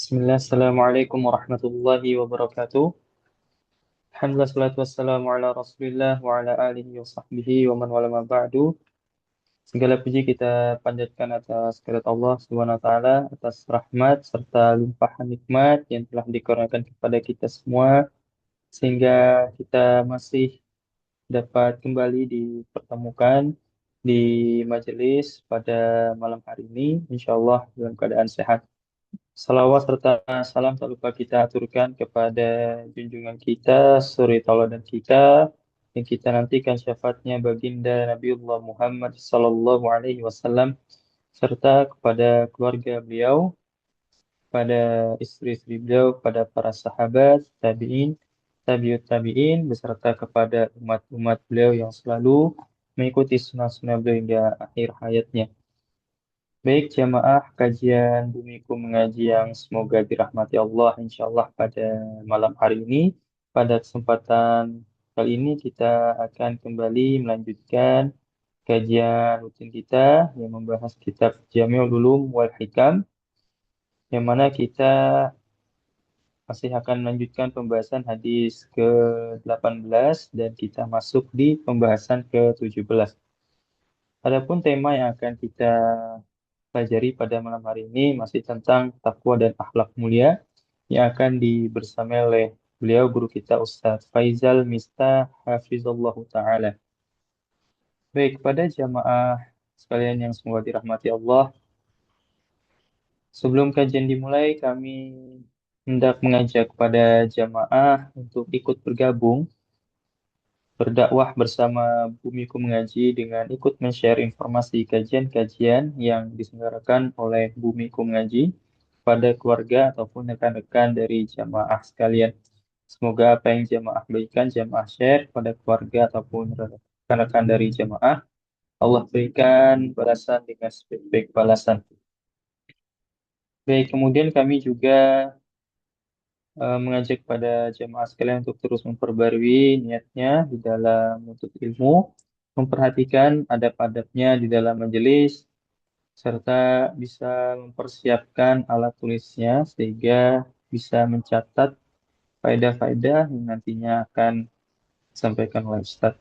Bismillah, Assalamualaikum warahmatullahi wabarakatuh. Alhamdulillah, salatu wassalamu ala rasulillah wa ala alihi wa sahbihi wa man wala ma ba'du. Segala puji kita panjatkan atas kehadirat Allah Subhanahu wa taala, atas rahmat serta limpahan nikmat yang telah dikurniakan kepada kita semua sehingga kita masih dapat kembali dipertemukan di majelis pada malam hari ini insyaallah dalam keadaan sehat. Salawat serta salam tak lupa kita aturkan kepada junjungan kita, suri tauladan kita, yang kita nantikan syafaatnya baginda Nabiullah Muhammad Sallallahu Alaihi Wasallam, serta kepada keluarga beliau, pada istri-istri beliau, pada para sahabat, tabi'in, tabiut tabi'in, beserta kepada umat-umat beliau yang selalu mengikuti sunnah-sunnah beliau hingga akhir hayatnya. Baik jamaah kajian Bumiku Mengaji yang semoga dirahmati Allah insya Allah pada malam hari ini. Pada kesempatan kali ini kita akan kembali melanjutkan kajian rutin kita yang membahas kitab Jami'ul Ulum wal Hikam, yang mana kita masih akan melanjutkan pembahasan hadis ke-18 dan kita masuk di pembahasan ke-17. Adapun tema yang akan kita pelajari pada malam hari ini masih tentang takwa dan akhlak mulia yang akan dibersamai oleh beliau guru kita Ustadz Faizal Mistah Hafizallahu Ta'ala. Baik, pada jamaah sekalian yang semoga dirahmati Allah, sebelum kajian dimulai kami hendak mengajak kepada jamaah untuk ikut bergabung berdakwah bersama Bumiku Mengaji dengan ikut men-share informasi kajian-kajian yang diselenggarakan oleh Bumiku Mengaji pada keluarga ataupun rekan-rekan dari jamaah sekalian. Semoga apa yang jamaah berikan, jamaah share pada keluarga ataupun rekan-rekan dari jamaah, Allah berikan balasan dengan sebaik-baik balasan. Baik, kemudian kami juga mengajak pada jemaah sekalian untuk terus memperbarui niatnya di dalam menuntut ilmu, memperhatikan adab-adabnya di dalam majelis, serta bisa mempersiapkan alat tulisnya sehingga bisa mencatat faedah-faedah yang nantinya akan disampaikan oleh Ustadz.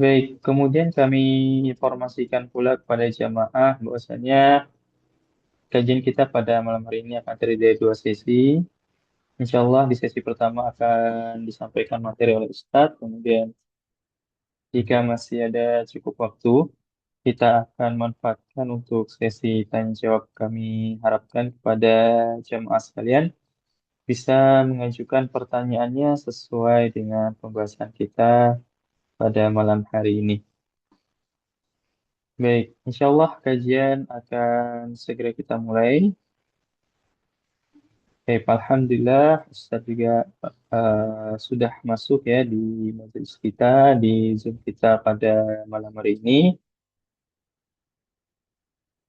Baik, kemudian kami informasikan pula kepada jamaah bahwasanya kajian kita pada malam hari ini akan terdiri dari dua sesi. Insya Allah di sesi pertama akan disampaikan materi oleh Ustadz, kemudian jika masih ada cukup waktu, kita akan manfaatkan untuk sesi tanya jawab. Kami harapkan kepada jemaah sekalian bisa mengajukan pertanyaannya sesuai dengan pembahasan kita pada malam hari ini. Baik, insya Allah kajian akan segera kita mulai. Baik, Alhamdulillah Ustadz juga sudah masuk ya di majelis kita, di Zoom kita pada malam hari ini.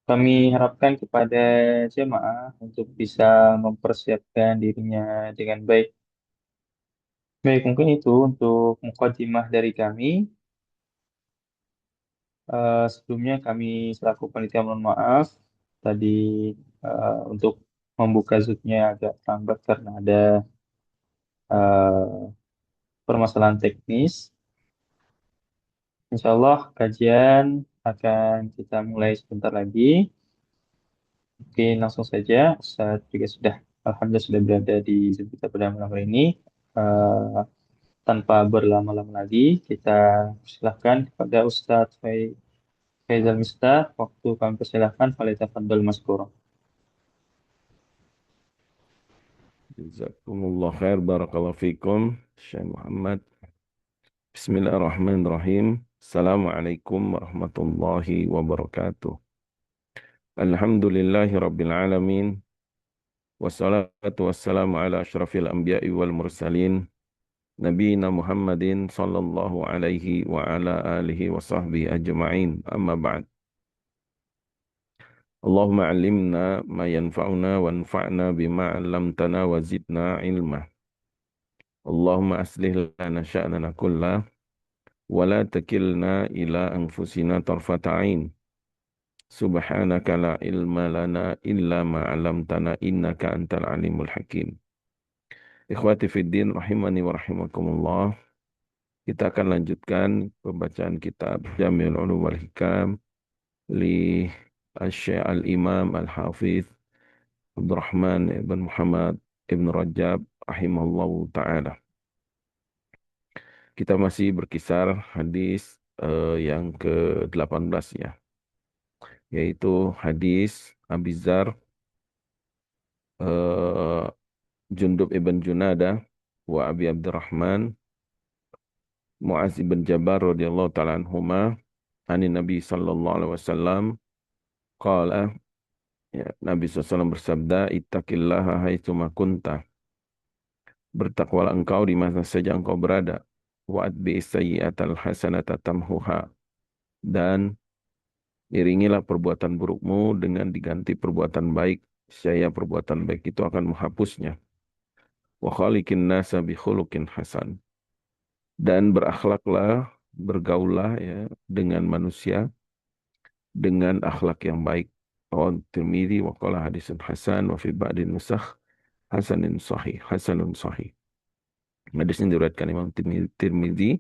Kami harapkan kepada jemaah untuk bisa mempersiapkan dirinya dengan baik. Baik, mungkin itu untuk mukadimah dari kami. Sebelumnya kami selaku panitia mohon maaf tadi untuk membuka Zoom-nya agak lambat karena ada eh, permasalahan teknis. Insya Allah kajian akan kita mulai sebentar lagi. Oke, langsung saja. Ustadz juga sudah, Alhamdulillah sudah berada di Zoom kita pada malam hari ini. Eh, Tanpa berlama-lama lagi, kita persilahkan kepada Ustadz Faizal Mistah. Waktu kami persilahkan, Falyatafaddal Maskura. Jazakumullah khair, barakallahu fikum, Syekh Muhammad. Bismillahirrahmanirrahim. Assalamualaikum warahmatullahi wabarakatuh. Alhamdulillahi rabbil alamin. Wassalatu wassalamu ala asyrafil anbiya'i wal mursalin. Nabiina Muhammadin sallallahu alaihi wa ala alihi wa sahbihi ajma'in. Amma ba'd. Allahumma alimna ma yanfa'una wa anfa'na bima 'allamtana wa zidna ilma. Allahumma aslih lana sya'nana kullah wa la takilna ila anfusina tarfata ain. Subhanaka la ilma lana illa ma 'allamtana innaka antal alimul hakim. Ikhwati fiddin rahimani wa rahimakumullah. Kita akan lanjutkan pembacaan kitab Jami'ul Ulum wal Hikam li Asy-Syaikh Al-Imam Al-Hafidz Abdurrahman ibn Muhammad ibn Rajab rahimahullahu taala. Kita masih berkisar hadis yang ke-18 ya, yaitu hadis Abi Dzar, eh, Jundub ibn Junadah wa Abi Abdurrahman Muaz ibn Jabal radhiyallahu taala anhuma ani Nabi sallallahu alaihi wasallam qala, ya, Nabi SAW bersabda, ittaqillaha haitsuma kunta, bertakwalah engkau di mana saja engkau berada, wa atbi sayyi'atal hasanata tamhuha, dan iringilah perbuatan burukmu dengan diganti perbuatan baik, saya perbuatan baik itu akan menghapusnya. Wa khaliqin nasa bi khuluqin hasan, dan berakhlaklah, bergaullah ya dengan manusia dengan akhlak yang baik. Rawahu Tirmidzi wa qala hadisun hasan wa fi ba'din nusakh hasanun sahih. Hadis ini diriwayatkan Imam Tirmidzi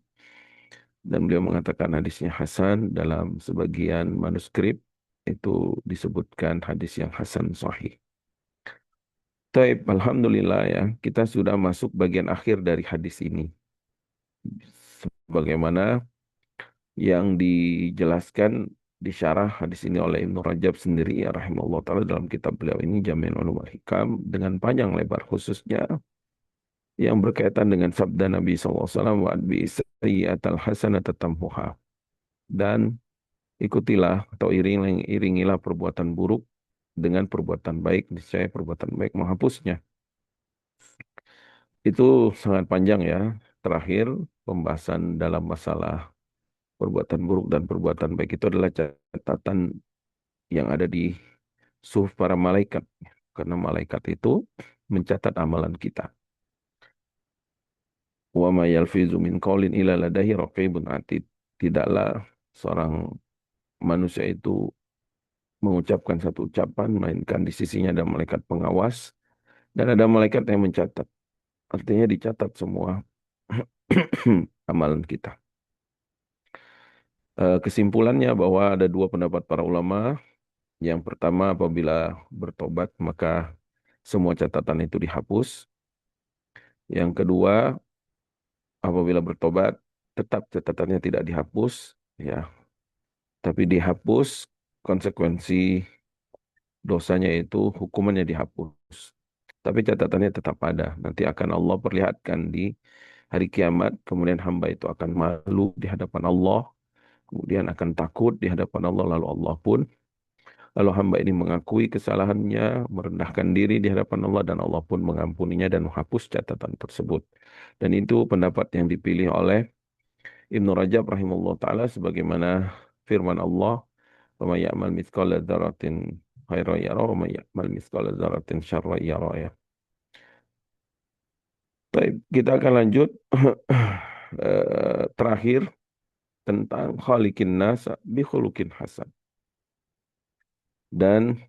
dan beliau mengatakan hadisnya hasan. Dalam sebagian manuskrip itu disebutkan hadis yang hasan sahih. Taib, alhamdulillah ya, kita sudah masuk bagian akhir dari hadis ini. Sebagaimana yang dijelaskan di syarah hadis ini oleh Ibnu Rajab sendiri ya rahimahullah taala dalam kitab beliau ini Jami'ul Ulum wal Hikam, dengan panjang lebar, khususnya yang berkaitan dengan sabda Nabi SAW, wa bi sayyi'atal hasanata tamhuha, dan ikutilah atau iringilah perbuatan buruk dengan perbuatan baik, niscaya perbuatan baik menghapusnya. Itu sangat panjang ya. Terakhir, pembahasan dalam masalah perbuatan buruk dan perbuatan baik itu adalah catatan yang ada di suhuf para malaikat. Karena malaikat itu mencatat amalan kita. Wa ma yalfizu min qaulin illa ladaihi raqibun atid. Tidaklah seorang manusia itu mengucapkan satu ucapan, melainkan di sisinya ada malaikat pengawas dan ada malaikat yang mencatat. Artinya dicatat semua amalan kita. Kesimpulannya bahwa ada dua pendapat para ulama. Yang pertama, apabila bertobat maka semua catatan itu dihapus. Yang kedua, apabila bertobat tetap catatannya tidak dihapus, ya, tapi dihapus konsekuensi dosanya, itu hukumannya dihapus. Tapi catatannya tetap ada. Nanti akan Allah perlihatkan di hari kiamat. Kemudian hamba itu akan malu di hadapan Allah. Kemudian akan takut di hadapan Allah. Lalu hamba ini mengakui kesalahannya, merendahkan diri di hadapan Allah, dan Allah pun mengampuninya dan menghapus catatan tersebut. Dan itu pendapat yang dipilih oleh Ibnu Rajab rahimahullah ta'ala, sebagaimana firman Allah, "Wa may ya'mal mithqala dzarratin khairan yara wa may ya'mal mithqala dzarratin syarran yara." Ya. Baik, kita akan lanjut terakhir tentang khaliqin nas bi khuluqin hasan. Dan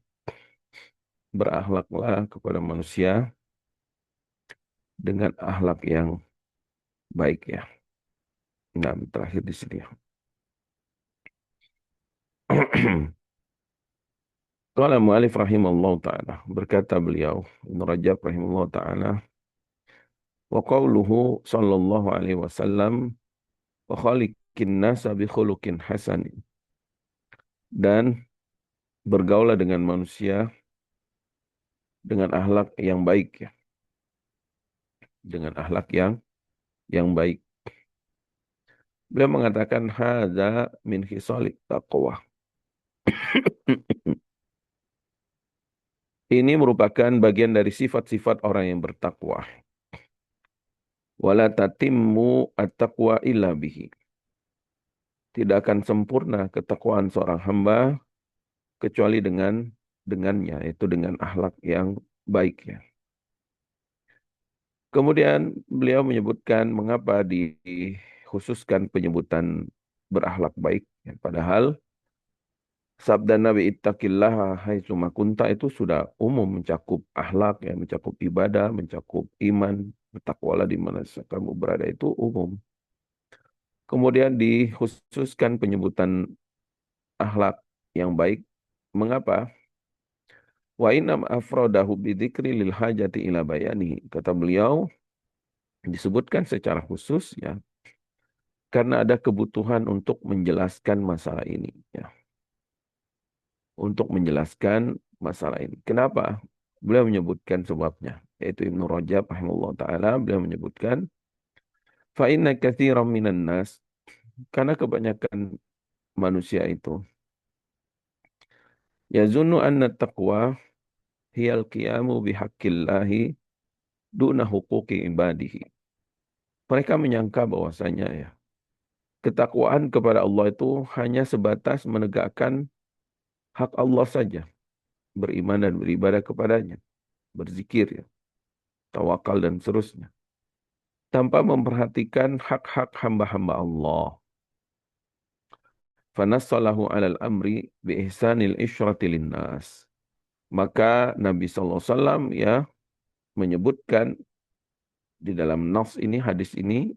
berakhlaklah kepada manusia dengan akhlak yang baik ya. Nah, terakhir di sini. Qala mu'alif rahimallahu ta'ala, berkata beliau, Ibn Rajab rahimallahu ta'ala, wa qawluhu sallallahu alaihi wasallam, wa khaliqin nasa bi khuluqin hasanin. Dan bergaulah dengan manusia dengan akhlak yang baik ya. Dengan akhlak yang baik. Beliau mengatakan hadza min khisalik taqwa. Ini merupakan bagian dari sifat-sifat orang yang bertakwa. Wala tatimmu at-taqwa illa bihi. Tidak akan sempurna ketakwaan seorang hamba kecuali dengannya, yaitu dengan akhlak yang baik ya. Kemudian beliau menyebutkan mengapa dikhususkan penyebutan berakhlak baik ya. Padahal Sabda Nabi ittaqillaha haitsuma kunta itu sudah umum mencakup akhlak ya, mencakup ibadah, mencakup iman, bertakwalah di mana kamu berada itu umum. Kemudian dikhususkan penyebutan akhlak yang baik. Mengapa? Wa inam afrodahu bidzikri lil hajati ila bayani. Kata beliau disebutkan secara khusus ya karena ada kebutuhan untuk menjelaskan masalah ini ya. Untuk menjelaskan masalah ini. Kenapa? Beliau menyebutkan sebabnya, yaitu Ibnu Rajab rahimahullah taala beliau menyebutkan fa inna katsiran minan nas, karena kebanyakan manusia itu yazunnu anna taqwa hiyal qiyamu bihaqqillahi duna huquqi ibadihi. Mereka menyangka bahwasanya ya, ketakwaan kepada Allah itu hanya sebatas menegakkan hak Allah saja, beriman dan beribadah kepadanya, berzikir ya, tawakal dan seterusnya, tanpa memperhatikan hak-hak hamba-hamba Allah. Fanassalahu alal amri bi ihsanil isyrati linnas. Maka Nabi SAW ya menyebutkan di dalam nas ini, hadis ini,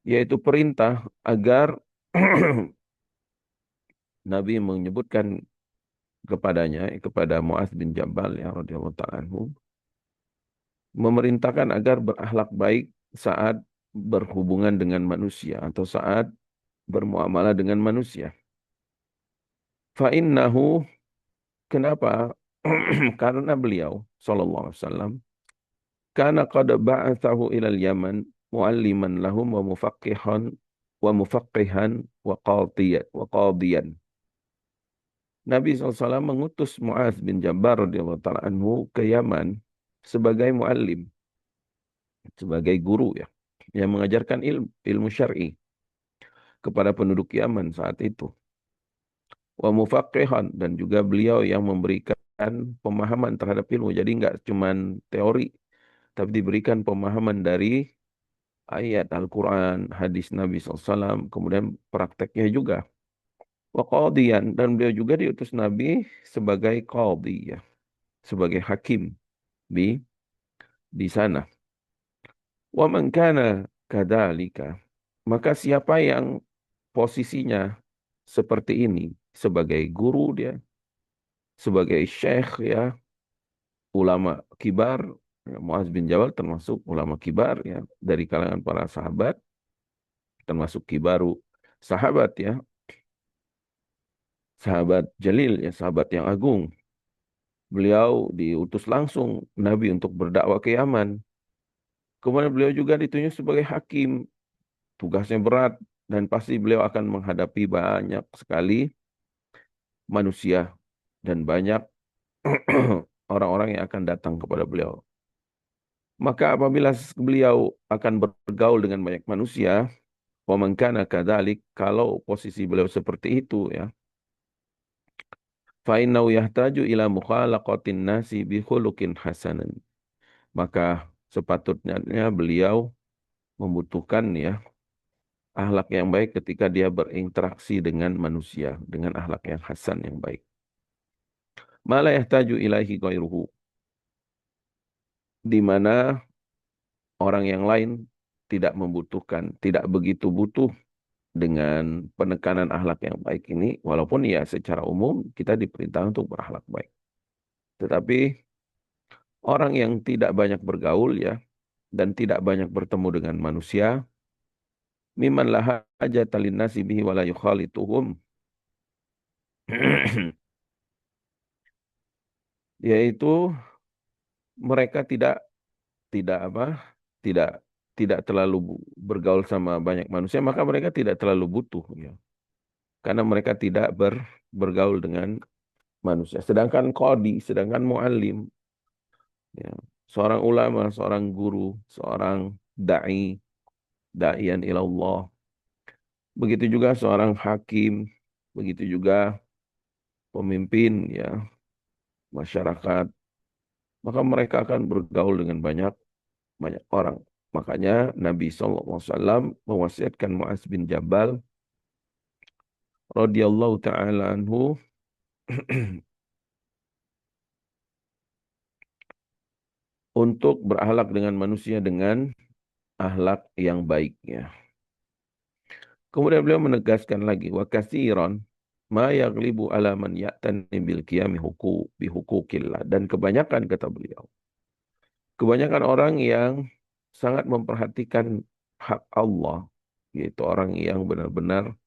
yaitu perintah agar Nabi menyebutkan kepadanya, kepada Muaz bin Jabal ya radhiyallahu ta'ala anhu, memerintahkan agar berakhlak baik saat berhubungan dengan manusia atau saat bermuamalah dengan manusia. Fa'innahu, kenapa? Karena beliau sallallahu alaihi wasallam kana qad ba'athahu ilal Yaman mualliman lahum wa mufaqihan wa qadiyan. Nabi SAW mengutus Muaz bin Jabal radhiyallahu ta'ala anhu ke Yaman sebagai muallim, sebagai guru ya, yang mengajarkan ilmu syar'i kepada penduduk Yaman saat itu. Wa mufaqihan, dan juga beliau yang memberikan pemahaman terhadap ilmu. Jadi nggak cuman teori, tapi diberikan pemahaman dari ayat Al-Quran, hadis Nabi SAW, kemudian prakteknya juga. Wa qadiyan, dan beliau juga diutus Nabi sebagai qadhi ya, sebagai hakim di di sana. Wa man kana kadzalika, maka siapa yang posisinya seperti ini, sebagai guru dia, sebagai syekh ya, ulama kibar, ya, Muaz bin Jabal termasuk ulama kibar ya dari kalangan para sahabat, termasuk kibaru sahabat ya, sahabat Jalil ya, sahabat yang agung. Beliau diutus langsung Nabi untuk berdakwah ke Yaman. Kemudian beliau juga ditunjuk sebagai hakim. Tugasnya berat dan pasti beliau akan menghadapi banyak sekali manusia dan banyak orang-orang yang akan datang kepada beliau. Maka apabila beliau akan bergaul dengan banyak manusia, wa man kana kadzalik, kalau posisi beliau seperti itu ya, fa innahu yahtaju ila mukhalaqatin nasi bi khuluqin hasanan. Maka sepatutnya beliau membutuhkan ya akhlak yang baik ketika dia berinteraksi dengan manusia dengan akhlak yang hasan yang baik. Mala yahtaju ilaihi ghairuhu, di mana orang yang lain tidak membutuhkan, tidak begitu butuh dengan penekanan akhlak yang baik ini, walaupun ya secara umum kita diperintah untuk berakhlak baik. Tetapi orang yang tidak banyak bergaul ya, dan tidak banyak bertemu dengan manusia, mimman laha hajata linnasi bihi wala yukhalituhum, yaitu mereka tidak tidak apa tidak tidak terlalu bergaul sama banyak manusia, maka mereka tidak terlalu butuh ya, karena mereka tidak bergaul dengan manusia. Sedangkan qadi, sedangkan muallim ya, seorang ulama, seorang guru, seorang da'iyan ilallah, begitu juga seorang hakim, begitu juga pemimpin ya masyarakat, maka mereka akan bergaul dengan banyak banyak orang. Makanya Nabi SAW mewasiatkan Muaz bin Jabal radhiyallahu taala anhu untuk berakhlak dengan manusia dengan akhlak yang baik ya. Kemudian beliau menegaskan lagi wa katsiran ma yaghlibu ala man ya'tani bil qiyami bihukukillah, dan kebanyakan kata beliau, kebanyakan orang yang sangat memperhatikan hak Allah, yaitu orang yang benar-benar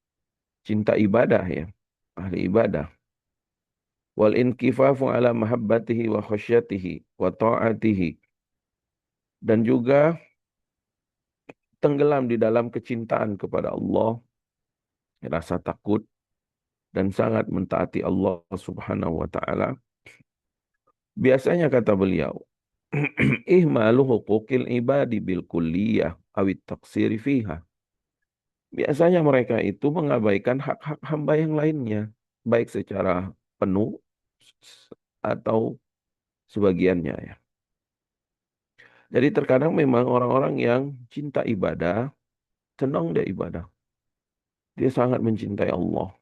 cinta ibadah ya, ahli ibadah. Wal inkifafu ala mahabbatihi wa khasyatihi wa ta'atihi, dan juga tenggelam di dalam kecintaan kepada Allah, rasa takut dan sangat mentaati Allah Subhanahu wa taala. Biasanya kata beliau, ihmalu huquqil ibadi bil kulliyah awit taksiri fiha. Biasanya mereka itu mengabaikan hak-hak hamba yang lainnya, baik secara penuh atau sebagiannya ya. Jadi terkadang memang orang-orang yang cinta ibadah, senang dia ibadah. Dia sangat mencintai Allah.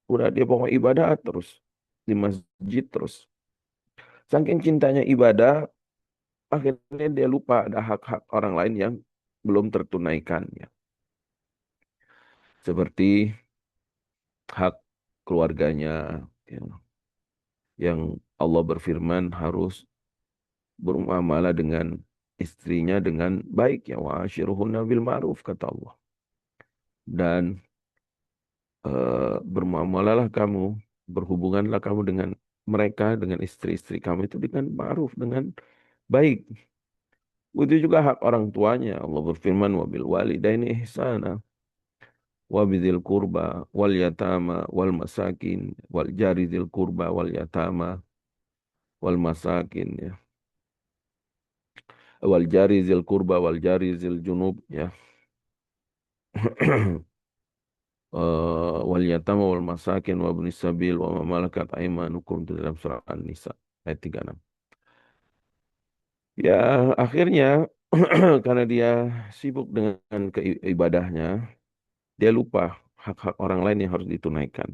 Udah dia pokok ibadah terus. Di masjid terus. Saking cintanya ibadah, akhirnya dia lupa ada hak-hak orang lain yang belum tertunaikan ya. Seperti hak keluarganya ya, yang Allah berfirman harus bermuamalah dengan istrinya dengan baik ya, wa ashiruhunna bil ma'ruf kata Allah. Dan bermuamalah kamu, berhubunganlah kamu dengan mereka, dengan istri-istri kamu itu dengan ma'ruf, dengan baik. Begitu juga hak orang tuanya. Allah berfirman wa bil walidaini ihsana wa bidzil qurba wal yatama wal masakin wal jari dzil qurba wal yatama wal masakin ya. Wal jari dzil qurba wal jari dzil junub ya. Wal yatama wal masakin wa ibnis sabil wa ma malakat aymanukum, itu dalam surah An-Nisa ayat 36. Ya, akhirnya karena dia sibuk dengan ibadahnya, dia lupa hak-hak orang lain yang harus ditunaikan.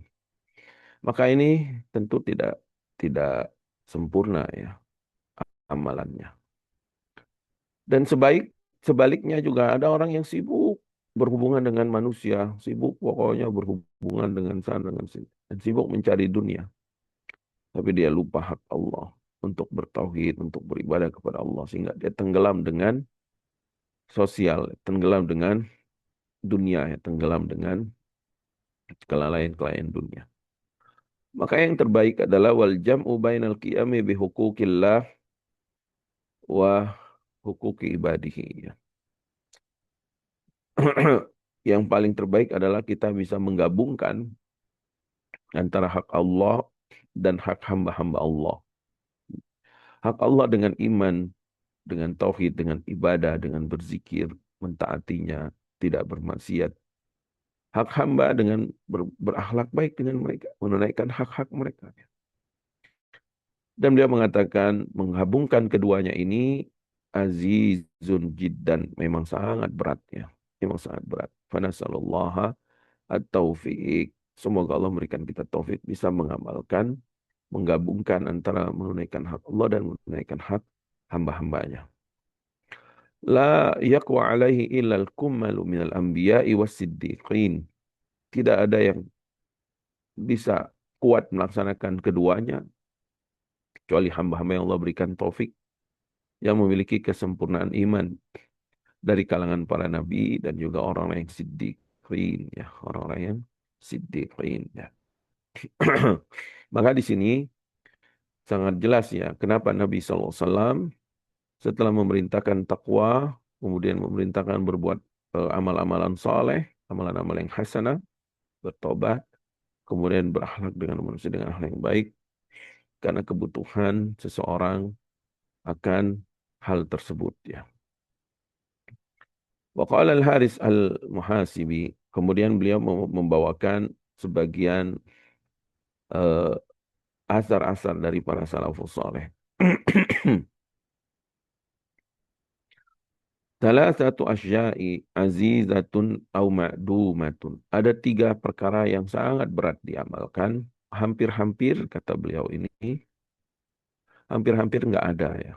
Maka ini tentu tidak tidak sempurna ya amalannya. Dan sebaliknya juga ada orang yang sibuk berhubungan dengan manusia, sibuk pokoknya berhubungan dengan sana dengan sini, dan sibuk mencari dunia. Tapi dia lupa hak Allah untuk bertauhid, untuk beribadah kepada Allah, sehingga dia tenggelam dengan sosial, tenggelam dengan dunia, ya, tenggelam dengan kelalaian-kelalaian dunia. Maka yang terbaik adalah wal jam'u bainal qiyami bi hukukillah wa hukuki ibadihi. Ya. Yang paling terbaik adalah kita bisa menggabungkan antara hak Allah dan hak hamba-hamba Allah. Hak Allah dengan iman, dengan tauhid, dengan ibadah, dengan berzikir, mentaatinya, tidak bermaksiat. Hak hamba dengan berakhlak baik dengan mereka, menunaikan hak-hak mereka. Dan beliau mengatakan menggabungkan keduanya ini azizun jiddan, memang sangat berat ya. Memang sangat berat. Fanasallallaha at-taufiq. Semoga Allah memberikan kita taufik bisa mengamalkan, menggabungkan antara menunaikan hak Allah dan menunaikan hak hamba-hambanya. La yaqwa alaihi illal kummalu minal anbiya'i was-siddiqin. Tidak ada yang bisa kuat melaksanakan keduanya kecuali hamba-hamba yang Allah berikan taufik, yang memiliki kesempurnaan iman dari kalangan para nabi dan juga orang-orang yang siddiqin ya, orang-orang yang siddiqin ya. Maka di sini sangat jelas ya kenapa Nabi SAW setelah memerintahkan takwa, kemudian memerintahkan berbuat amal-amalan soleh, amalan-amalan yang hasanah, bertobat, kemudian berakhlak dengan manusia dengan hal yang baik, karena kebutuhan seseorang akan hal tersebut ya. Wa qala al-Haris al-Muhasibi, kemudian beliau membawakan sebagian uh, asar-asar dari para salafus saleh. Thalathatu asya'i azizatun au ma'dumatun. Ada tiga perkara yang sangat berat diamalkan. Hampir-hampir, kata beliau ini, hampir-hampir nggak ada ya.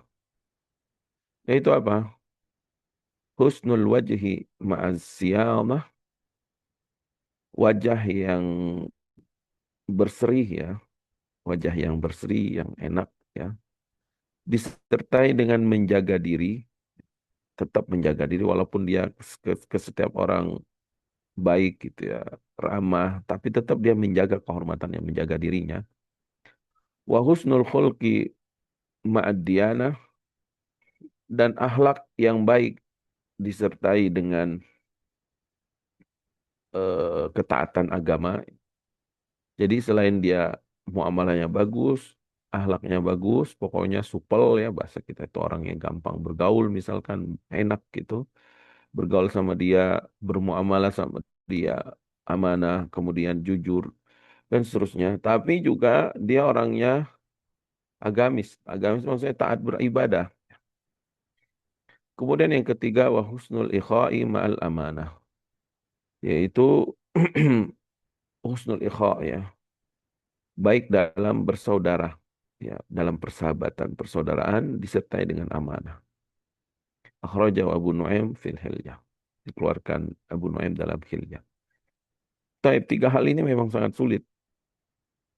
Yaitu apa? Husnul wajhi ma'az siyamah. Wajah yang berseri ya. Wajah yang berseri, yang enak ya. Disertai dengan menjaga diri. Tetap menjaga diri walaupun dia ke setiap orang baik gitu ya, ramah, tapi tetap dia menjaga kehormatannya, menjaga dirinya. Wa husnul khulqi ma'ad diyanah, dan akhlak yang baik disertai dengan ketaatan agama. Jadi selain dia muamalahnya bagus, akhlaknya bagus, pokoknya supel ya, bahasa kita itu orang yang gampang bergaul misalkan, enak gitu. Bergaul sama dia, bermuamalah sama dia, amanah, kemudian jujur, dan seterusnya. Tapi juga dia orangnya agamis. Agamis maksudnya taat beribadah. Kemudian yang ketiga, wa husnul ikha'i ma'al amanah. Yaitu husnul ikha' ya. Baik dalam bersaudara. Ya, dalam persahabatan, persaudaraan disertai dengan amanah. Akhrajahu Abu Nuaim fil Hilyah. Dikeluarkan Abu Nuaim dalam Hilyah. Taib, tiga hal ini memang sangat sulit.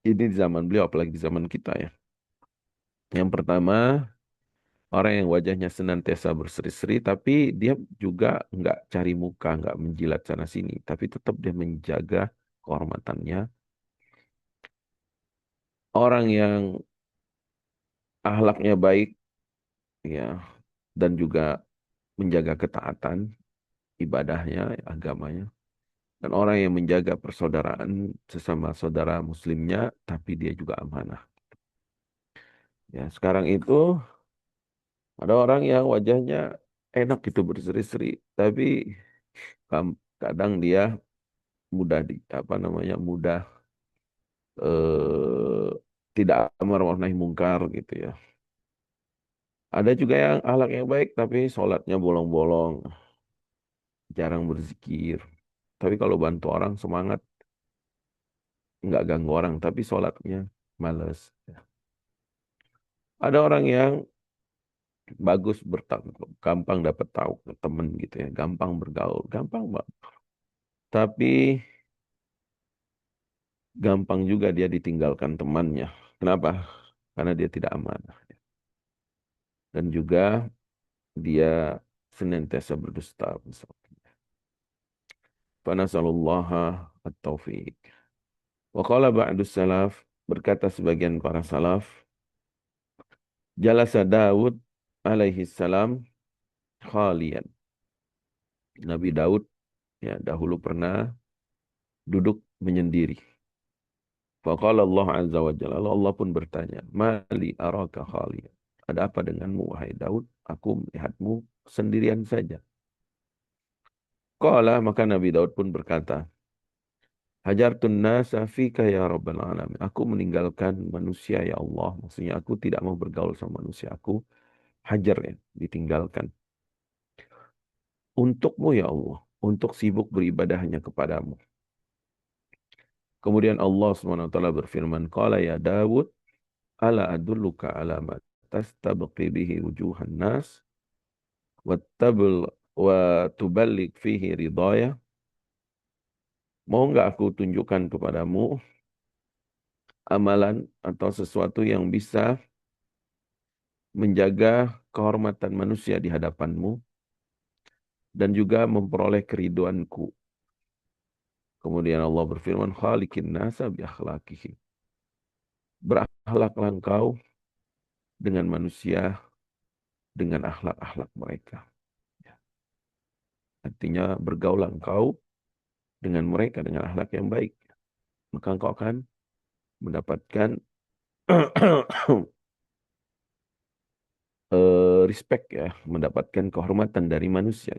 Ini di zaman beliau, apalagi di zaman kita ya. Yang pertama, orang yang wajahnya senantiasa berseri-seri, tapi dia juga nggak cari muka, nggak menjilat sana sini, tapi tetap dia menjaga kehormatannya. Orang yang akhlaknya baik, ya, dan juga menjaga ketaatan ibadahnya, agamanya, dan orang yang menjaga persaudaraan sesama saudara muslimnya, tapi dia juga amanah. Ya, sekarang itu ada orang yang wajahnya enak gitu berseri-seri, tapi kadang dia mudah apa namanya, mudah eh, tidak amar nahi mungkar gitu ya. Ada juga yang akhlaknya baik tapi sholatnya bolong-bolong, jarang berzikir. Tapi kalau bantu orang semangat, nggak ganggu orang, tapi sholatnya males. Ada orang yang bagus gampang dapat tahu temen gitu ya, gampang bergaul, gampang banget. Tapi gampang juga dia ditinggalkan temannya. Kenapa? Karena dia tidak amanah. Dan juga dia senantiasa berdusta. Fanasalullaha at-taufiq. Wa qala ba'du salaf, berkata sebagian para salaf, jalasa Daud alaihi salam khalian. Nabi Daud ya dahulu pernah duduk menyendiri. Faqala Allah azza wa jalla, lalu Allah pun bertanya, mali araka khalian. Ada apa denganmu wahai Daud? Aku melihatmu sendirian saja. Qala, maka Nabi Daud pun berkata, hajartun nasa fika ya rabbal alamin. Aku meninggalkan manusia ya Allah. Maksudnya aku tidak mau bergaul sama manusia. Aku hajar ya, ditinggalkan. Untukmu ya Allah. Untuk sibuk beribadah hanya kepadamu. Kemudian Allah SWT berfirman, qala ya Dawud, ala adulluka ala ma tastabqi bihi wujuhan nas, wattabul wa tuballik fihi ridaya. Mau nggak aku tunjukkan kepadamu amalan atau sesuatu yang bisa menjaga kehormatan manusia di hadapanmu dan juga memperoleh keriduanku. Kemudian Allah berfirman, khaliqin nasa bi akhlaqihi. Berakhlaklah engkau dengan manusia dengan akhlak-akhlak mereka. Ya. Artinya bergaulah engkau dengan mereka dengan akhlak yang baik. Maka engkau akan mendapatkan respect ya, mendapatkan kehormatan dari manusia.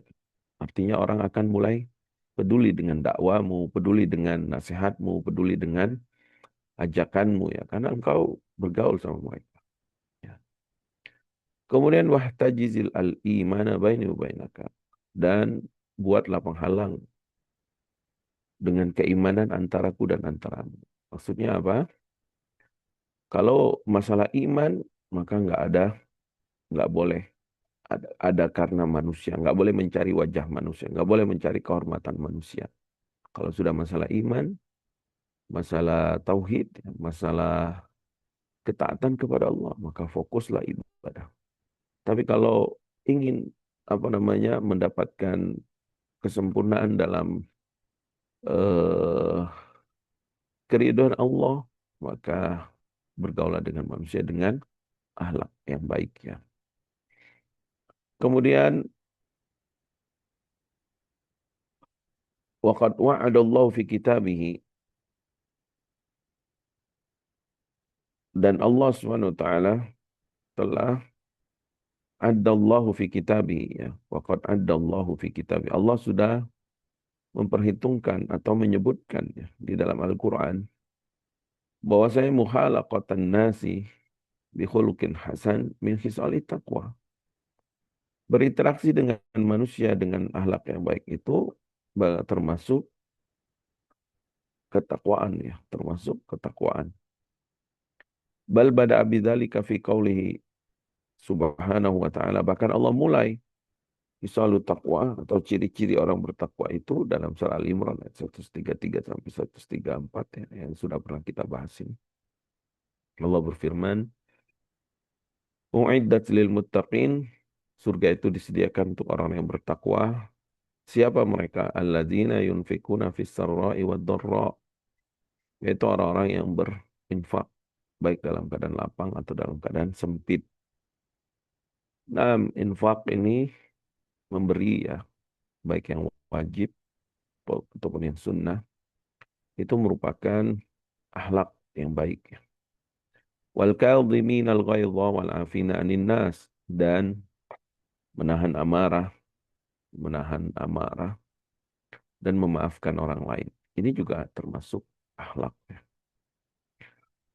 Artinya orang akan mulai peduli dengan dakwamu, peduli dengan nasihatmu, peduli dengan ajakanmu ya, karena engkau bergaul sama mereka. Ya. Kemudian wahtajizil al-imana baini wa bainaka. dan buatlah penghalang dengan keimanan antaraku dan antaramu. Maksudnya apa? Kalau masalah iman, maka nggak boleh ada karena manusia, nggak boleh mencari wajah manusia, nggak boleh mencari kehormatan manusia. Kalau sudah masalah iman, masalah tauhid, masalah ketaatan kepada Allah, maka fokuslah ibadah. Tapi kalau ingin apa namanya mendapatkan kesempurnaan dalam eh, keridhaan Allah, maka bergaulah dengan manusia dengan akhlak yang baik ya. Kemudian waqad wa'adallahu fi kitabih, dan Allah Subhanahu wa taala telah addallahu fi kitabih ya. Waqad addallahu fi kitabih. Allah sudah memperhitungkan atau menyebutkan ya, di dalam Al-Qur'an bahwasanya muhalaqatan nasi bi khuluqin hasan min khisali taqwa. Berinteraksi dengan manusia dengan akhlak yang baik itu termasuk ketakwaan ya, termasuk ketakwaan. Bal bada bidzalika fi qaulihi subhanahu wa ta'ala. Bahkan Allah mulai misalu taqwa atau ciri-ciri orang bertakwa itu dalam surah Al-Imran ayat 133 sampai 134 ya, yang sudah pernah kita bahas ini. Allah berfirman, "U'iddat lil muttaqin." Surga itu disediakan untuk orang yang bertakwa. Siapa mereka? Alladzina yunfikuna fis sarra'i wad dharra. Yaitu orang-orang yang berinfak baik dalam keadaan lapang atau dalam keadaan sempit. Nah, infak ini memberi ya, baik yang wajib ataupun yang sunnah, itu merupakan akhlak yang baik ya. Wal kadhimin al ghaidha wal afina 'anil nas, dan menahan amarah, menahan amarah, dan memaafkan orang lain. Ini juga termasuk akhlak ya.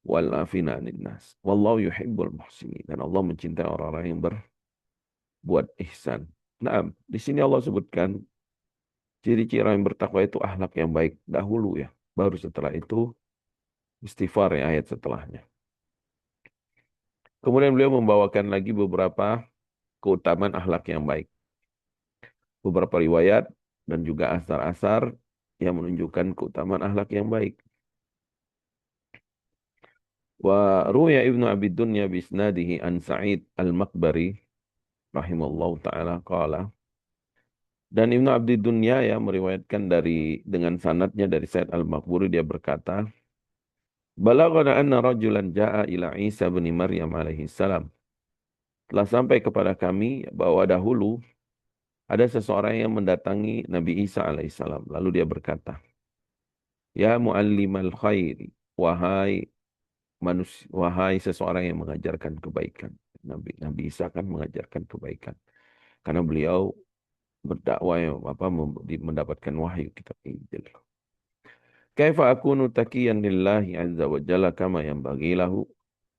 Wal afina 'anil nas. Wallahu yuhibbul muhsinin, dan Allah mencintai orang-orang yang berbuat ihsan. Nah, di sini Allah sebutkan ciri-ciri orang yang bertakwa itu akhlak yang baik dahulu ya. Baru setelah itu istighfar ya, ayat setelahnya. Kemudian beliau membawakan lagi beberapa keutamaan akhlak yang baik. Beberapa riwayat dan juga asar-asar yang menunjukkan keutamaan akhlak yang baik. Wa ruya Ibnu Abi Dunya bisnadihi an Sa'id Al-Makbari rahimallahu taala qala. Dan Ibnu Abi Dunya ya meriwayatkan dengan sanadnya dari Sa'id Al-Makburi, dia berkata, "Balaghana anna rajulan jaa ila Isa bin Maryam alaihi salam." Telah sampai kepada kami bahwa dahulu ada seseorang yang mendatangi Nabi Isa alaihissalam. Lalu dia berkata, "Ya muallimal khairi, wahai manusia, wahai seseorang yang mengajarkan kebaikan." Nabi Isa kan mengajarkan kebaikan. Karena beliau berdakwah mendapatkan wahyu kitab Injil. Kaifa akunu taqiyan lillahi azza wa jalla kama yanbaghi lahu?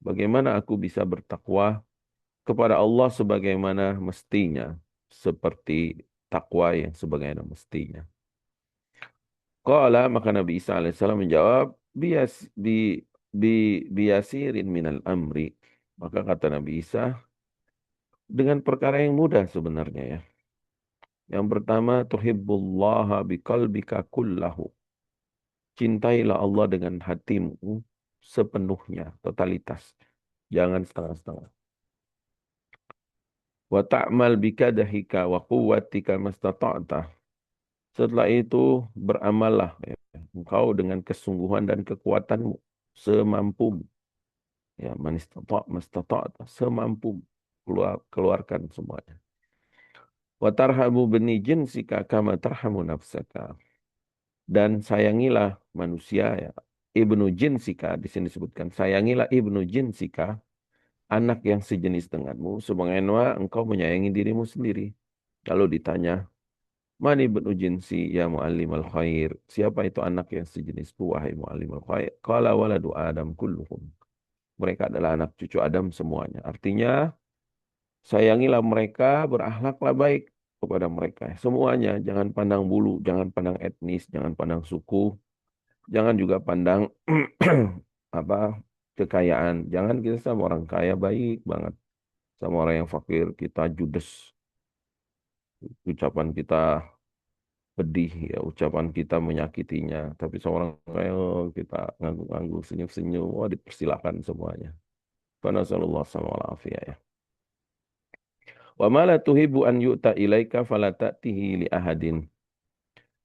Bagaimana aku bisa bertakwa kepada Allah sebagaimana mestinya, seperti takwa yang sebagaimana mestinya. Qala, maka Nabi Isa alaihissalam menjawab, bias bi bi biyasirin minal amri. Maka kata Nabi Isa, dengan perkara yang mudah sebenarnya ya. Yang pertama, tuhibbullaha biqalbika kullahu. Cintailah Allah dengan hatimu sepenuhnya, totalitas. Jangan setengah-setengah. Wa ta'mal bikadahika wa quwwatika mastata'ta. Setelah itu beramallah ya, engkau dengan kesungguhan dan kekuatanmu semampumu. Ya, mastata'ta, semampumu. Keluarkan semuanya. Wa tarhamu bani jinsika kama tarhamu nafsaka. Dan sayangilah manusia ya. Ibnu jinsika di sini disebutkan, sayangilah ibnu jinsika, anak yang sejenis denganmu sebagaimana engkau menyayangi dirimu sendiri. Lalu ditanya, "Man ibnu jinsi ya muallimal khair?" Siapa itu anak yang sejenisku wahai muallimal khair? Qala waladu Adam kulluhum. Mereka adalah anak cucu Adam semuanya. Artinya, sayangilah mereka, berakhlaklah baik. kepada mereka. Semuanya, jangan pandang bulu, jangan pandang etnis, jangan pandang suku, jangan juga pandang apa kekayaan. Jangan kita sama orang kaya baik banget, sama orang yang fakir kita judes, ucapan kita pedih ya, ucapan kita menyakitinya. Tapi seorang kaya kita ngangguk-ngangguk, senyum-senyum, wah dipersilakan semuanya. Karena sallallahu alaihi wasallam ya. Wa ma la tuhibbu an yu'ta ilaika fala ta'tihi li ahadin.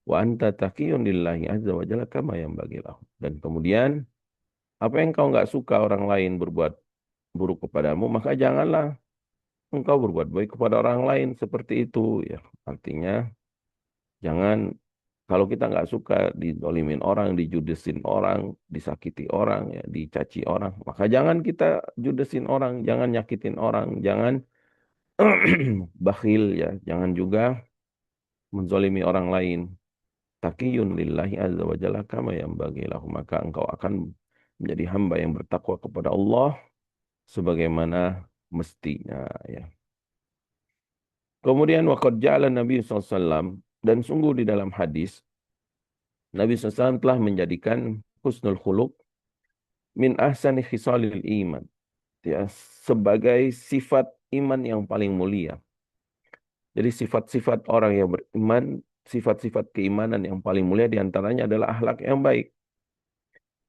Wa anta taqiyun lillahi azza wa jalla kama yanbaghi lahu. Dan kemudian apa yang kau nggak suka orang lain berbuat buruk kepadamu, maka janganlah engkau berbuat baik kepada orang lain seperti itu ya. Artinya jangan, kalau kita nggak suka didolimin orang, dijudesin orang, disakiti orang, ya, dicaci orang, maka jangan kita judesin orang, jangan nyakitin orang, jangan bakhil ya, jangan juga menzolimi orang lain. Taqiyun lillahi azza wa jalla kama yang bagilahu, maka engkau akan menjadi hamba yang bertakwa kepada Allah sebagaimana mestinya ya. Kemudian waqad ja'ala Nabi SAW, dan sungguh di dalam hadis Nabi SAW telah menjadikan husnul khuluq min ahsani khisalil iman ya, sebagai sifat iman yang paling mulia. Jadi sifat-sifat orang yang beriman, sifat-sifat keimanan yang paling mulia diantaranya adalah akhlak yang baik.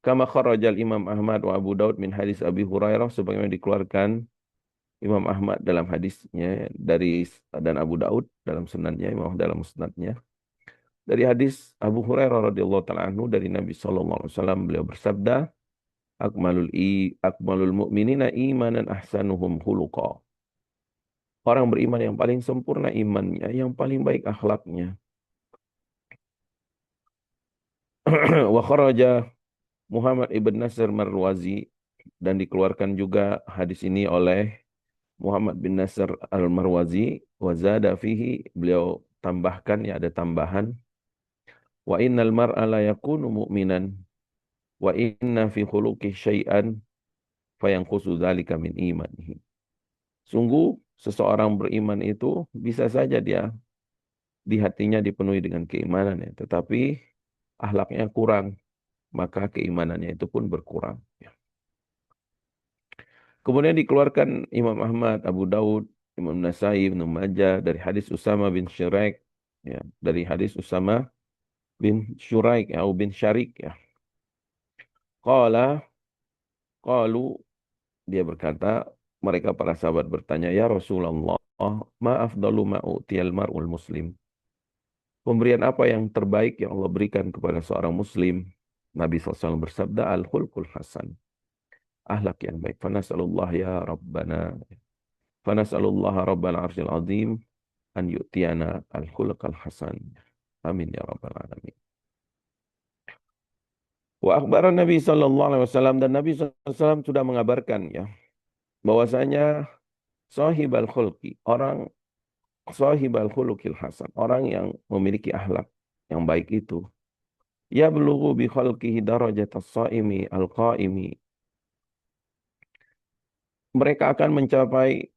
Kama kharajal Imam Ahmad wa Abu Daud min hadis Abi Hurairah, sebagaimana dikeluarkan Imam Ahmad dalam hadisnya dari, dan Abu Daud dalam sunannya, Imam dalam musnadnya, dari hadis Abu Hurairah radhiyallahu taala anhu dari Nabi sallallahu alaihi wasallam, beliau bersabda, akmalul mu'minina imanan ahsanuhum khuluqa. Orang beriman yang paling sempurna imannya, yang paling baik akhlaknya. Wa kharaja Muhammad ibn Nasr Marwazi, dan dikeluarkan juga hadis ini oleh Muhammad bin Nasr al-Marwazi, wa zada fihi, beliau tambahkan ya, ada tambahan, wa innal mar'a la yakunu mu'minan wa inna fi khuluqi syai'an fayanqusu dzalika min imanihi. Sungguh seseorang beriman itu bisa saja dia di hatinya dipenuhi dengan keimanan ya, tetapi akhlaknya kurang, maka keimanannya itu pun berkurang ya. Kemudian dikeluarkan Imam Ahmad, Abu Daud, Imam Nasai, Ibnu Majah dari hadis Usama bin Syuraik ya, dari hadis Usama bin Syuraik ya, atau bin Syarik ya. Qala qalu, dia berkata, mereka para sahabat bertanya, ya Rasulullah, ma afdalu ma u'tiyal mar'ul muslim. Pemberian apa yang terbaik yang Allah berikan kepada seorang muslim? Nabi SAW bersabda, al-khulqul hasan. Akhlak yang baik. Fanas'alullah ya Rabbana. Fanas'alullah Rabbal arsyil azim an yu'tiyana al-khulqal hasan. Amin ya Rabbal alamin. Wa akhbaran Nabi SAW, dan Nabi SAW sudah mengabarkan ya, bahwasanya sahibal khulqi, orang sahibal khuluqil hasan, orang yang memiliki akhlak yang baik itu, ya belughu bi khalqihi darajatas shaimi al-qaimi, mereka akan mencapai,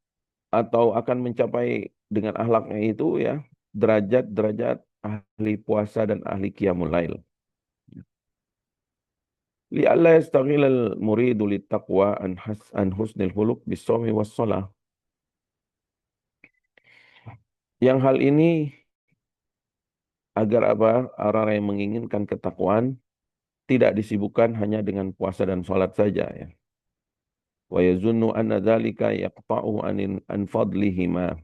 atau akan mencapai dengan akhlaknya itu ya, derajat-derajat ahli puasa dan ahli qiyamul lail. Li'alla yastaghilal muridu littaqwa an husnil khuluq bis-shawmi was-shalah. Yang hal ini agar apa? Orang yang menginginkan ketakwaan tidak disibukkan hanya dengan puasa dan sholat saja ya. Wa yazunnu anna dzalika yaqta'u an fadlihima,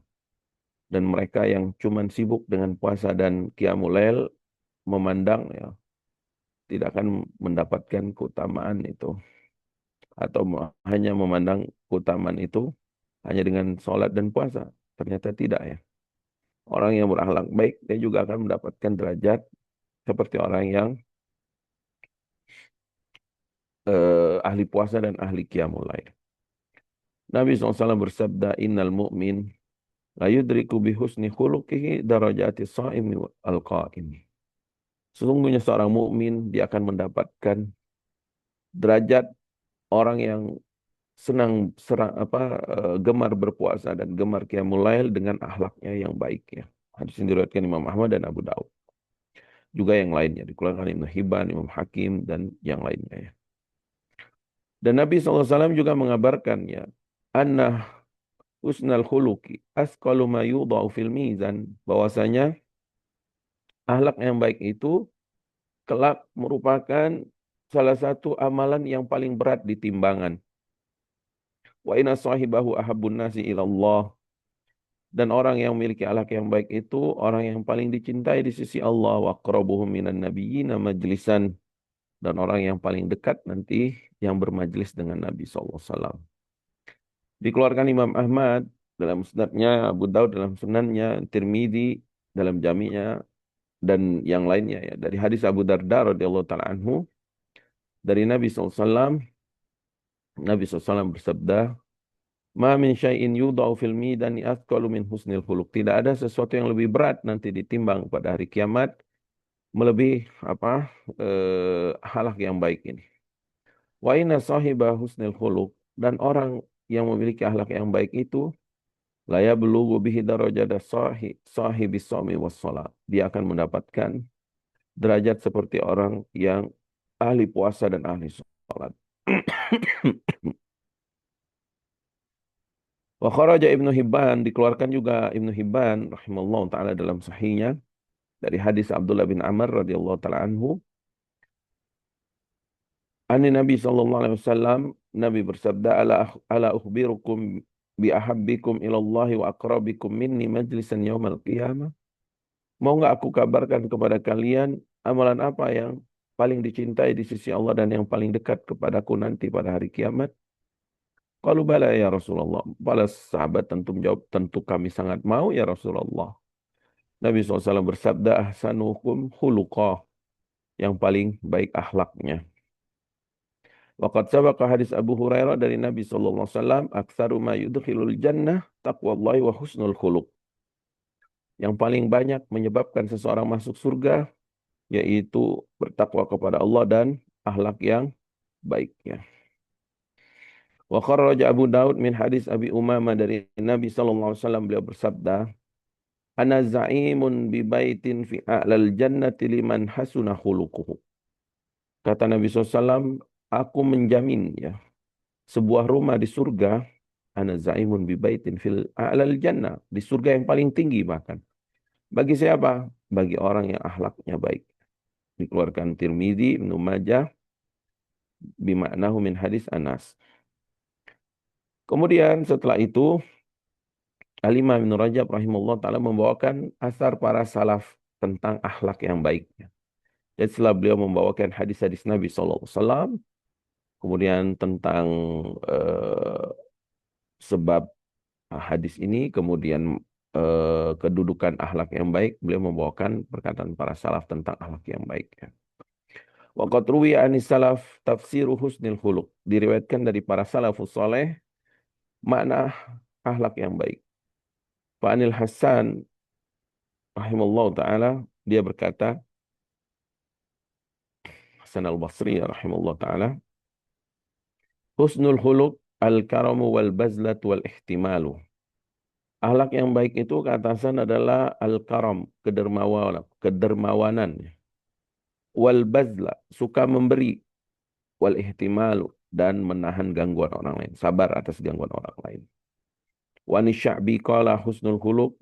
dan mereka yang cuman sibuk dengan puasa dan qiyamul lail memandang ya, tidak akan mendapatkan keutamaan itu, atau hanya memandang keutamaan itu hanya dengan sholat dan puasa. Ternyata tidak ya. Orang yang berakhlak baik, dia juga akan mendapatkan derajat seperti orang yang ahli puasa dan ahli qiyamul lail. Nabi SAW bersabda, innal mu'min la yudriku bihusni khuluqihi darajati sha'imi al-qa'imi. Sesungguhnya seorang mukmin dia akan mendapatkan derajat orang yang gemar berpuasa dan gemar qiyamul lail dengan akhlaknya yang baik ya. Hadis ini diriwayatkan Imam Ahmad dan Abu Daud. Juga yang lainnya dikeluarkan Ibnu Hibban, Imam Hakim dan yang lainnya ya. Dan Nabi SAW juga mengabarkannya, anna husnal khuluqi asqalu ma yudha'u fil mizan, bahwasanya akhlak yang baik itu kelak merupakan salah satu amalan yang paling berat di timbangan. Wa inna sahibahu ahabbun nasi ilallah, dan orang yang memiliki akhlak yang baik itu orang yang paling dicintai di sisi Allah, wa aqrabuhum minan nabiyyina majlisan, dan orang yang paling dekat nanti yang bermajlis dengan Nabi SAW. Dikeluarkan Imam Ahmad dalam musnadnya, Abu Daud dalam sunannya, Tirmidzi dalam jami'nya, dan yang lainnya ya. Dari hadis Abu Darda radhiyallahu taala anhu, dari Nabi SAW, Nabi SAW bersabda, Ma min syai'in yudha'u fil midani athqalu min husnil khuluq. Tidak ada sesuatu yang lebih berat nanti ditimbang pada hari kiamat melebihi akhlak yang baik ini. Wa inna sahiba husnil khuluq, dan orang yang memiliki akhlak yang baik itu la yablughu bihi darajata sahibis shaumi was shalah. Dia akan mendapatkan derajat seperti orang yang ahli puasa dan ahli salat. Wa kharaja Ibnu Hibban, dikeluarkan juga Ibnu Hibban rahimallahu taala dalam sahihnya dari hadis Abdullah bin Amr radhiyallahu taala anhu, ani Nabi sallallahu alaihi wasallam, Nabi bersabda, ala ukhbirukum bi ahabbikum ilallahi wa aqrabikum minni majlisan yaumal qiyamah. Mau nggak aku kabarkan kepada kalian amalan apa yang paling dicintai di sisi Allah dan yang paling dekat kepadaku nanti pada hari kiamat? Qalu bala ya Rasulullah. Para sahabat tentu menjawab, tentu kami sangat mau ya Rasulullah. Nabi SAW bersabda, ahsanukum khuluqah, yang paling baik akhlaknya. Waqad sabaqa hadis Abu Hurairah dari Nabi SAW, aktsaru ma yudkhilul jannah taqwallahi wa husnul khuluq. Yang paling banyak menyebabkan seseorang masuk surga yaitu bertakwa kepada Allah dan akhlak yang baiknya. Wa kharraja Abu Daud min hadis Abi Umamah dari Nabi SAW, beliau bersabda, ana za'imun bi baitin fi a'lal jannati liman hasuna khuluquhu. Kata Nabi SAW, aku menjamin ya, sebuah rumah di surga, ana za'imun bi baitin fil a'lal jannah, di surga yang paling tinggi bahkan. Bagi siapa? Bagi orang yang akhlaknya baik. Dikeluarkan Tirmidzi, Ibnu Majah, bimaknahu min hadis Anas. Kemudian setelah itu Al-Imam Ibnu Rajab rahimahullah ta'ala membawakan asar para salaf tentang akhlak yang baik. Jadi setelah beliau membawakan hadis-hadis Nabi SAW, kemudian tentang eh, sebab hadis ini, kemudian kedudukan akhlak yang baik, beliau membawakan perkataan para salaf tentang akhlak yang baik. Waqat ruwiya anis salaf tafsiru husnil khuluq. Diriwayatkan dari para salafus saleh makna akhlak yang baik. Fa'anil Hasan rahimallahu taala, dia berkata, Hasan al-Basri rahimallahu taala, husnul khuluq al-karamu wal bazlat wal ihtimalu. Akhlak yang baik itu keatasan adalah al-karam, kedermawanan, wal bazla, suka memberi, wal ihtimalu, dan menahan gangguan orang lain, sabar atas gangguan orang lain. Wa ni Sya'bi qala husnul khuluq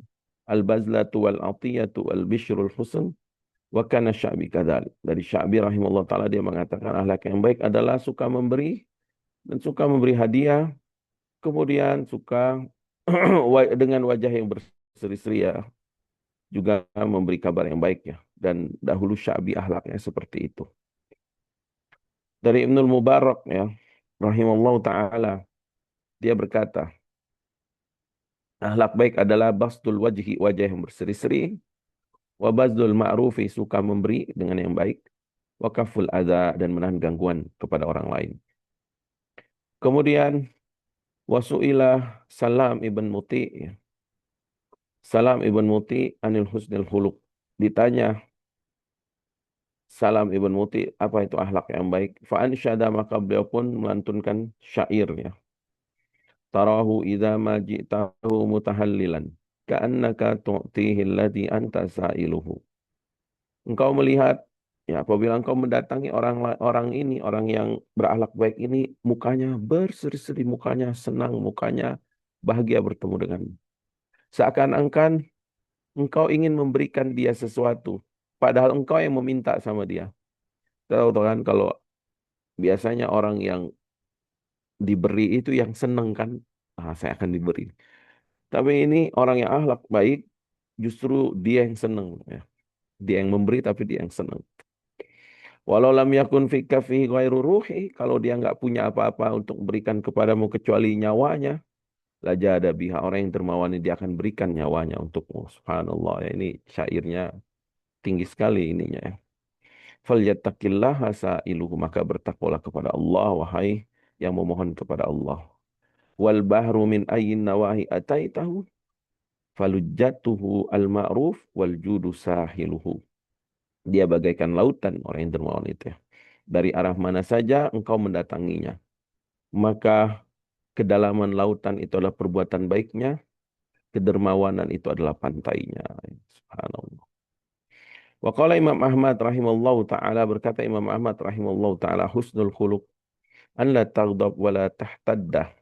al-bazlatu wal atiyatu wal bishrul husn. Wa kana Sya'bi kadzalik. Dari Sya'bi rahimahullah taala, dia mengatakan akhlak yang baik adalah suka memberi dan suka memberi hadiah, kemudian suka dengan wajah yang berseri-seri ya, juga memberi kabar yang baik ya. Dan dahulu Sya'bi akhlaknya seperti itu. Dari Ibnul Mubarak ya, rahimahullah taala, dia berkata, akhlak baik adalah bastul wajhi, wajah yang berseri-seri, wa bazlul ma'rufi, suka memberi dengan yang baik, wa kaful adza, dan menahan gangguan kepada orang lain. Kemudian wasu'ilah Salam ibn Muti, ya. Salam ibn Muti anil husnil khuluq. Ditanya Salam ibn Muti, apa itu akhlak yang baik? Fa'ansyada, maka beliau pun melantunkan syair ya. Tarahu idza ma ji'tahu mutahallilan. ka'annaka tu'tihi alladhi anta sa'iluhu. Engkau melihat, ya apabila engkau mendatangi orang ini, orang yang berakhlak baik ini, mukanya berseri-seri, mukanya senang, mukanya bahagia bertemu denganmu. Seakan-akan engkau ingin memberikan dia sesuatu, padahal engkau yang meminta sama dia. Tahu kan kalau biasanya orang yang diberi itu yang senang kan, saya akan diberi. Tapi ini orang yang akhlak baik, justru dia yang senang. Ya. Dia yang memberi, tapi dia yang senang. Walau lam yakun fi kafihi ghairu ruhi, kalau dia nggak punya apa-apa untuk berikan kepadamu kecuali nyawanya, laja ada biha, orang yang dermawan ini dia akan berikan nyawanya untukmu. Subhanallah, ya, ini syairnya tinggi sekali ininya. Ya. Falyattaqillaha sa'iluhu, maka bertakwalah kepada Allah, wahai yang memohon kepada Allah. Wal bahru min ayyin nawahi ataitahu falujjatuhu al-ma'ruf wal judu sahiluhu. Dia bagaikan lautan, orang yang dermawan itu ya. Dari arah mana saja engkau mendatanginya, maka kedalaman lautan itu adalah perbuatan baiknya, kedermawanan itu adalah pantainya. Subhanallah. Wa qala Imam Ahmad rahimallahu taala, berkata Imam Ahmad rahimallahu taala, husnul khuluq an la taghdab wa la tahtaddah.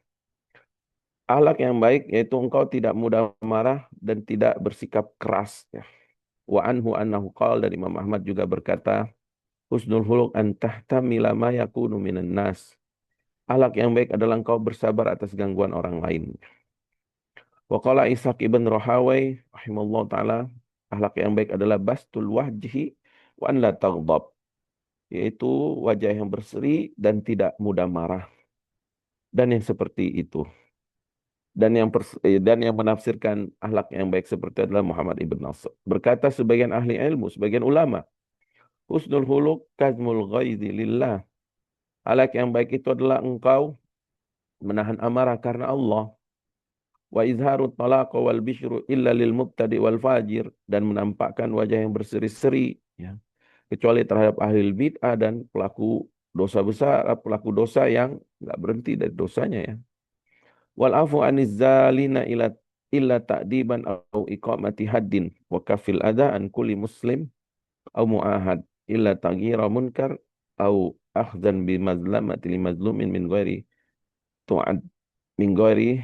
Akhlak yang baik yaitu engkau tidak mudah marah dan tidak bersikap keras ya. Wa anhu annahu qala, dari Imam Ahmad juga berkata, husnul khuluq an tahtamila ma yakunu minan nas. Akhlak yang baik adalah engkau bersabar atas gangguan orang lain. Wa qala Ishaq ibn Rahawai rahimallahu taala, akhlak yang baik adalah bastul wajhi wa an la taghdab, yaitu wajah yang berseri dan tidak mudah marah. Dan yang seperti itu. Dan yang menafsirkan akhlak yang baik seperti adalah Muhammad ibn Nasr. Berkata sebagian ahli ilmu, sebagian ulama, husnul khuluq kazmul ghaizi lillah. Akhlak yang baik itu adalah engkau menahan amarah karena Allah. Wa izharut talaq wal bishru illa lil mubtadi wal fajir, dan menampakkan wajah yang berseri-seri ya, kecuali terhadap ahli bid'ah dan pelaku dosa besar, pelaku dosa yang enggak berhenti dari dosanya ya. Wal afu aniz zalina illa ta'diban au iqamati haddin wa kafil adha an kulli muslim au muahad illa taghyira munkar au akhzan bi mazlamati li mazlumin min ghairi tu'ad min ghairi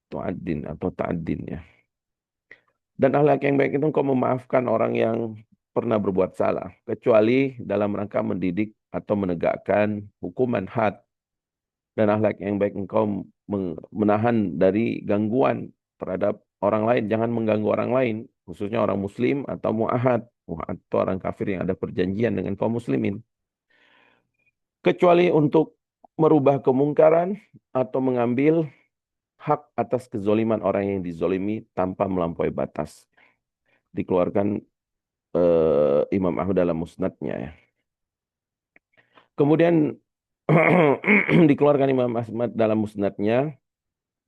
tu'addin atau ta'addin ya. Dan akhlak yang baik itu engkau memaafkan orang yang pernah berbuat salah, kecuali dalam rangka mendidik atau menegakkan hukuman had. Dan akhlak yang baik engkau menahan dari gangguan terhadap orang lain, jangan mengganggu orang lain, khususnya orang muslim atau mu'ahad, atau orang kafir yang ada perjanjian dengan kaum muslimin. Kecuali untuk merubah kemungkaran atau mengambil hak atas kezoliman orang yang dizolimi tanpa melampaui batas. Dikeluarkan Imam Ahmad dalam musnadnya ya. Kemudian dikeluarkan Imam Ahmad dalam musnadnya,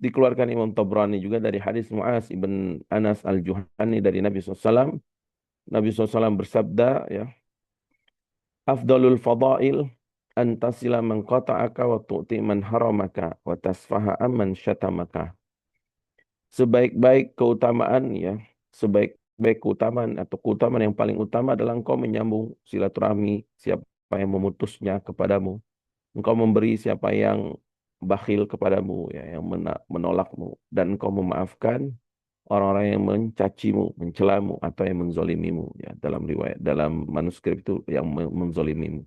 dikeluarkan Imam Tabrani juga dari hadis Mu'az ibn Anas al-Juhani dari Nabi SAW. Nabi SAW bersabda ya, afdalul fadail antasila man qata'aka wa tu'ti man haramaka wa tasfaha amman syatamaka. Sebaik-baik keutamaan ya, sebaik-baik keutamaan atau keutamaan yang paling utama adalah engkau menyambung silaturahmi siapa yang memutusnya kepadamu. Engkau memberi siapa yang bakhil kepadamu, ya, yang menolakmu. Dan engkau memaafkan orang-orang yang mencacimu, mencelamu, atau yang menzolimimu. Ya, dalam riwayat, dalam manuskrip itu yang menzolimimu.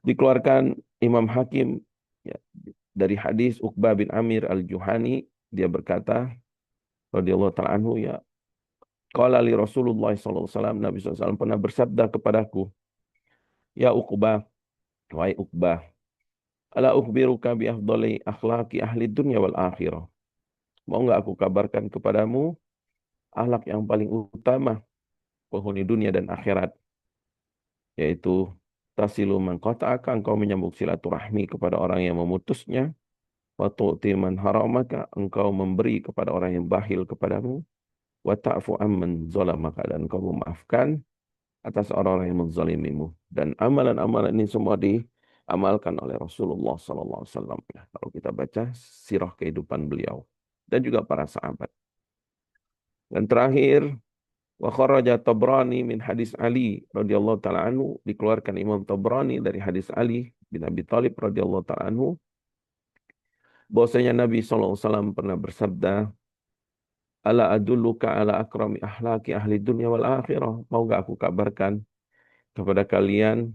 Dikeluarkan Imam Hakim ya, dari hadis Uqbah bin Amir al-Juhani, dia berkata, radhiyallahu ta'ala anhu ya, qala li Rasulullah SAW, Nabi SAW pernah bersabda kepadaku, ya Uqbah, wahai Uqbah, ala ukhbiruka bi afdali akhlaqi ahli dunya wal akhirah. Mau enggak aku kabarkan kepadamu akhlak yang paling utama penghuni dunia dan akhirat, yaitu tasilu man qata'aka, engkau menyambung silaturahmi kepada orang yang memutusnya, wa tu'ti man haramaka, engkau memberi kepada orang yang bakhil kepadamu, wa ta'fu amman zalamaka, dan engkau memaafkan atas orang-orang yang menzalimimu. Dan amalan-amalan ini semua diamalkan oleh Rasulullah SAW. Kalau kita baca sirah kehidupan beliau dan juga para sahabat. Dan terakhir, wa kharaja Tabrani min hadis Ali radhiyallahu taala anhu, dikeluarkan Imam Tabrani dari hadis Ali bin Abi Thalib radhiyallahu taala anhu, bahwasanya Nabi SAW pernah bersabda, ala adulluka ala akrami ahlaki ahli dunya wal akhirah. Mau gak aku kabarkan kepada kalian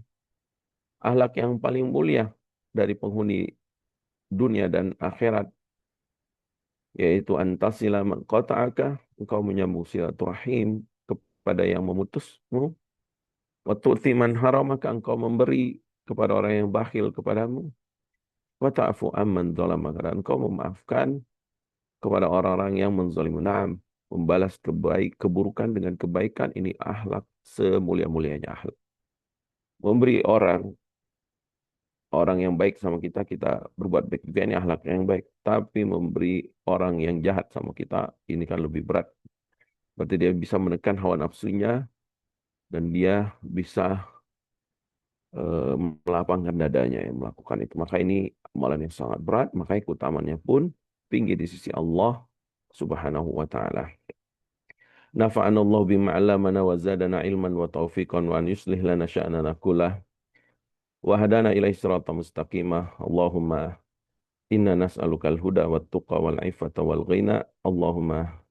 ahlak yang paling mulia dari penghuni dunia dan akhirat, yaitu antasila man qata'aka, engkau menyambung silaturahim kepada yang memutusmu, wa tu'ti man haramaka, engkau memberi kepada orang yang bakhil kepadamu, wa ta'fu amman zalamaka, dan engkau memaafkan kepada orang-orang yang menzalimu. Naam, membalas keburukan dengan kebaikan, ini akhlak semulia-mulianya akhlak. Memberi orang yang baik sama kita, kita berbuat baik juga, ini akhlak yang baik. Tapi memberi orang yang jahat sama kita, ini kan lebih berat. Berarti dia bisa menekan hawa nafsunya dan dia bisa melapangkan dadanya yang melakukan itu. Maka ini amalan yang sangat berat, makanya keutamannya pun tinggi di sisi Allah Subhanahu wa taala. Nafa'ana Allah bima 'allamana wa zadana ilman wa taufiqan wa an yuslih lana sya'nana kullah wa hadana ilaihi siratan mustaqimah. Allahumma inna nas'alukal huda wat tuqa wal 'ifata wal ghina. Allahumma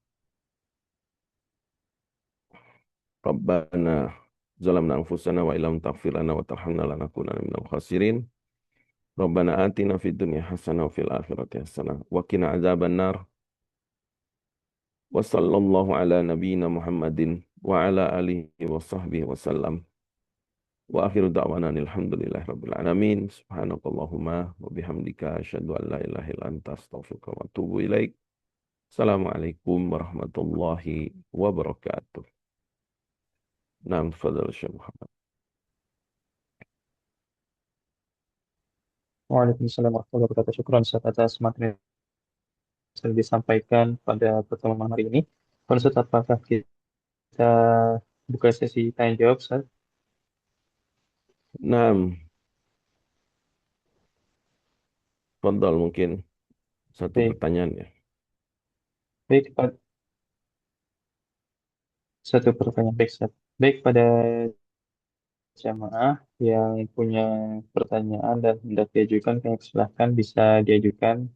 rabbana zalamna anfusana wa illam taghfir lana wa tarhamna lanakunanna minal khasirin. Rabbana atina fid dunya hasanah wa fil akhirati hasanah wa qina adzabannar. Wa sallallahu ala nabiyyina Muhammadin wa ala alihi wa sahbihi wa sallam. Wa akhiru da'wana alhamdulillahi rabbil alamin. Subhanakallahumma wa bihamdika asyhadu an la ilaha illa anta astaghfiruka wa atubu ilaik. Assalamualaikum warahmatullahi wabarakatuh. Naam, tafadhal Syekh Muhammad. Waalaikumsalam warahmatullahi wabarakatuh. Syukran Ustaz atas materi yang sudah disampaikan pada pertemuan hari ini. Ustaz, apakah kita buka sesi tanya jawab, Ustaz? Naam, tafadhal, mungkin satu Baik, pertanyaan ya. baik, satu pertanyaan, baik, Ustaz. Baik, pada jamaah yang punya pertanyaan dan hendak diajukan, kami persilahkan bisa diajukan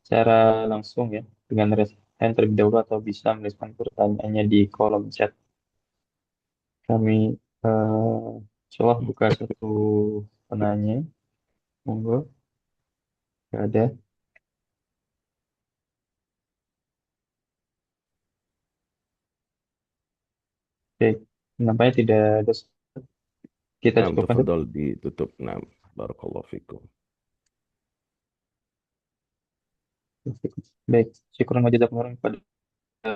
secara langsung ya, dengan raise hand terlebih dahulu atau bisa menuliskan pertanyaannya di kolom chat. Kami insya Allah buka satu penanya. Monggo, nggak ada. Oke, nampaknya tidak ada. Kita Naam, cukupkan dulu. tafadhal ditutup. Naam, barakallahu fikum. Baik, syukur jazakumullah kepada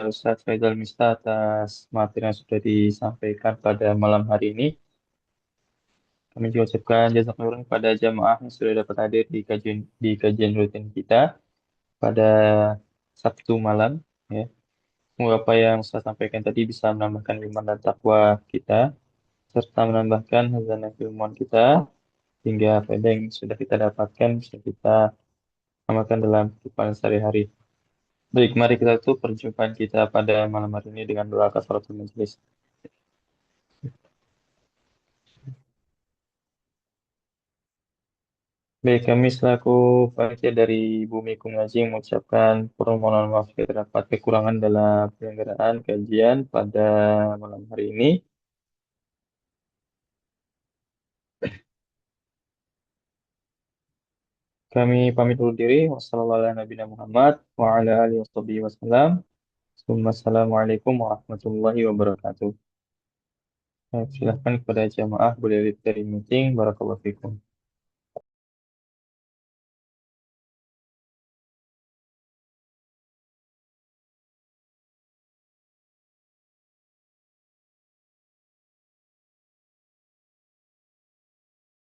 Ustaz Faizal Mista atas materi yang sudah disampaikan pada malam hari ini. Kami juga ucapkan jazakumullah kepada jamaah yang sudah dapat hadir di kajian rutin kita pada Sabtu malam. Ya. Semoga apa yang saya sampaikan tadi bisa menambahkan iman dan takwa kita, serta menambahkan hazanah keilmuan kita, hingga faedah yang sudah kita dapatkan bisa kita amalkan dalam kehidupan sehari-hari. Baik, mari kita tutup perjumpaan kita pada malam hari ini dengan doa kafaratul majelis. Baik, kami selaku panitia dari Bumi Ngaji mengucapkan permohonan maaf jika terdapat kekurangan dalam penyelenggaraan kajian pada malam hari ini. Kami pamit undur diri. Wassalamualaikum warahmatullahi wabarakatuh. Silahkan kepada jamaah boleh dari meeting. Barakallahu fikum.